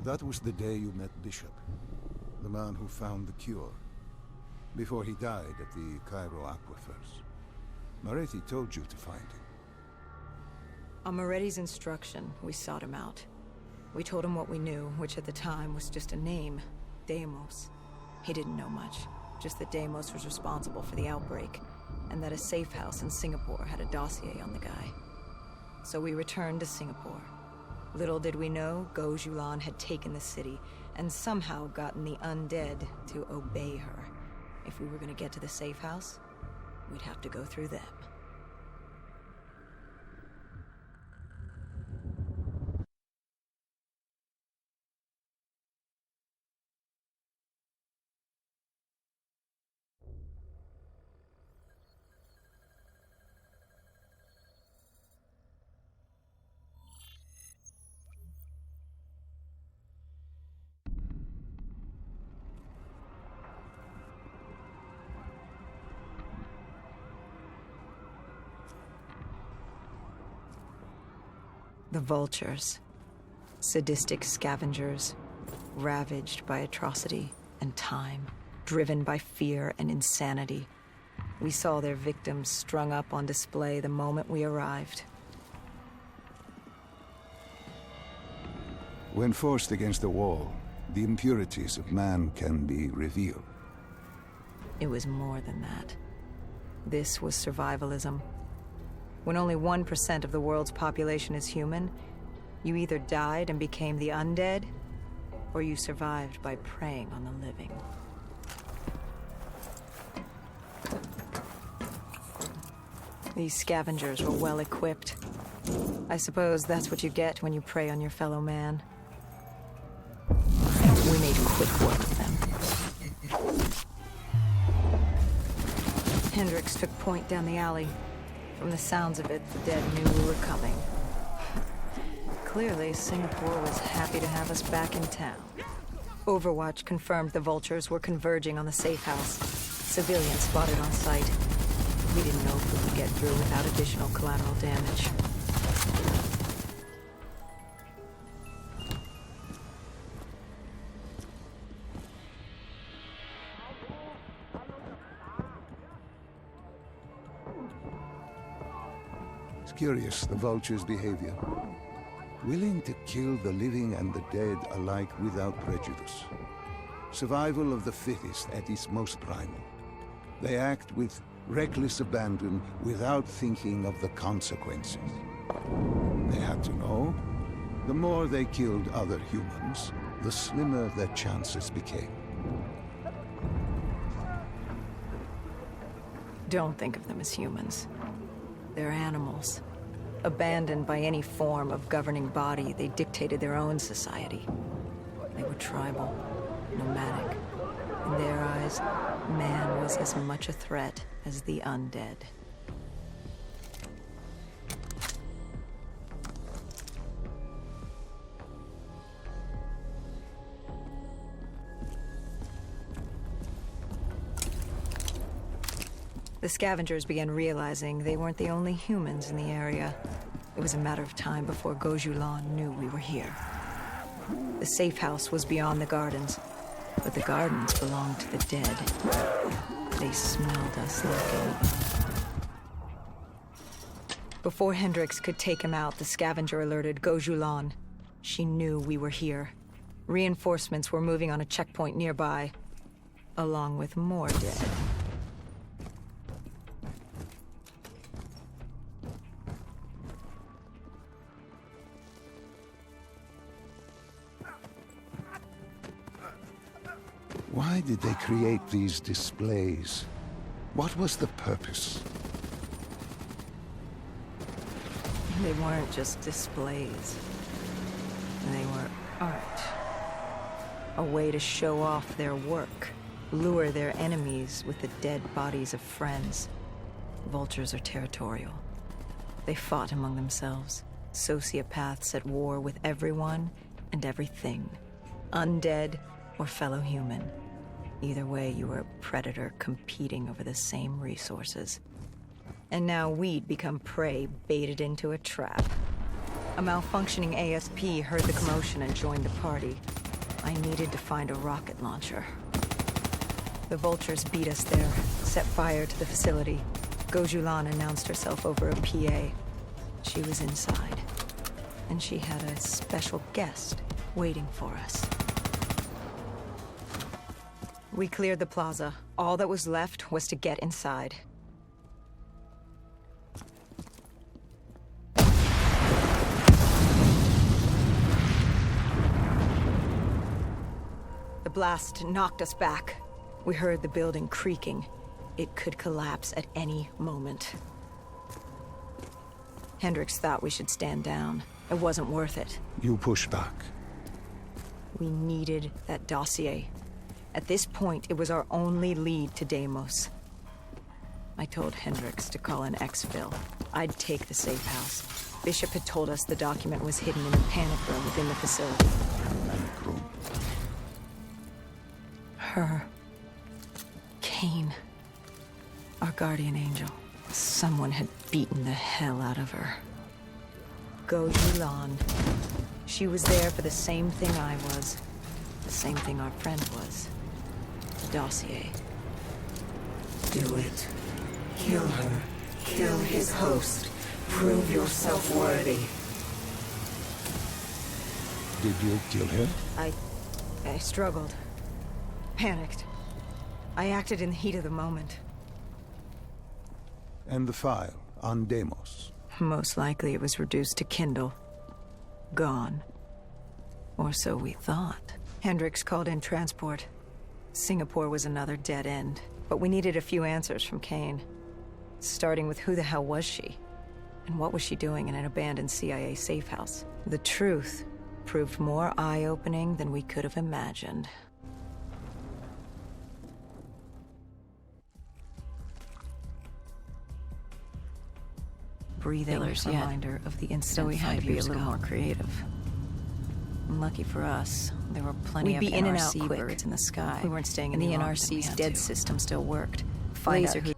That was the day you met Bishop, the man who found the cure, before he died at the Cairo aquifers. Moretti told you to find him. On Moretti's instruction, we sought him out. We told him what we knew, which at the time was just a name, Deimos. He didn't know much, just that Deimos was responsible for the outbreak, and that a safe house in Singapore had a dossier on the guy. So we returned to Singapore. Little did we know, Gojulan had taken the city, and somehow gotten the undead to obey her. If we were gonna get to the safe house, we'd have to go through them. The vultures. Sadistic scavengers, ravaged by atrocity and time, driven by fear and insanity. We saw their victims strung up on display the moment we arrived. When forced against the wall, the impurities of man can be revealed. It was more than that. This was survivalism. When only 1% of the world's population is human, you either died and became the undead, or you survived by preying on the living. These scavengers were well equipped. I suppose that's what you get when you prey on your fellow man. We made quick work of them. Hendricks took point down the alley. From the sounds of it, the dead knew we were coming. Clearly, Singapore was happy to have us back in town. Overwatch confirmed the vultures were converging on the safe house. Civilians spotted on sight. We didn't know if we could get through without additional collateral damage. It's curious, the vulture's behavior. Willing to kill the living and the dead alike without prejudice. Survival of the fittest at its most primal. They act with reckless abandon without thinking of the consequences. They had to know. The more they killed other humans, the slimmer their chances became. Don't think of them as humans. They're animals. Abandoned by any form of governing body, they dictated their own society. They were tribal, nomadic. In their eyes, man was as much a threat as the undead. The scavengers began realizing they weren't the only humans in the area. It was a matter of time before Gojulan knew we were here. The safe house was beyond the gardens, but the gardens belonged to the dead. They smelled us lurking. Before Hendricks could take him out, the scavenger alerted Gojulan. She knew we were here. Reinforcements were moving on a checkpoint nearby, along with more dead. Why did they create these displays? What was the purpose? They weren't just displays. They were art. A way to show off their work, lure their enemies with the dead bodies of friends. Vultures are territorial. They fought among themselves, sociopaths at war with everyone and everything, undead or fellow human. Either way, you were a predator competing over the same resources. And now we'd become prey baited into a trap. A malfunctioning ASP heard the commotion and joined the party. I needed to find a rocket launcher. The vultures beat us there, set fire to the facility. Gojulan announced herself over a PA. She was inside, and she had a special guest waiting for us. We cleared the plaza. All that was left was to get inside. The blast knocked us back. We heard the building creaking. It could collapse at any moment. Hendricks thought we should stand down. It wasn't worth it. You push back. We needed that dossier. At this point, it was our only lead to Deimos. I told Hendricks to call in exfil. I'd take the safe house. Bishop had told us the document was hidden in a panic room within the facility. Panic room. Her. Kane. Our guardian angel. Someone had beaten the hell out of her. Gojulan. She was there for the same thing I was. The same thing our friend was. The dossier. Do it. Kill her. Kill his host. Prove yourself worthy. Did you kill her? I struggled. Panicked. I acted in the heat of the moment. And the file on Deimos? Most likely it was reduced to Kindle. Gone. Or so we thought. Hendricks called in transport. Singapore was another dead end. But we needed a few answers from Kane. Starting with who the hell was she? And what was she doing in an abandoned CIA safe house? The truth proved more eye-opening than we could have imagined. Breathing reminder of the instant. So we had to be a little more creative. Lucky for us, there were plenty of NRC birds in the sky. We weren't staying in the NRC's dead system still worked. Find out who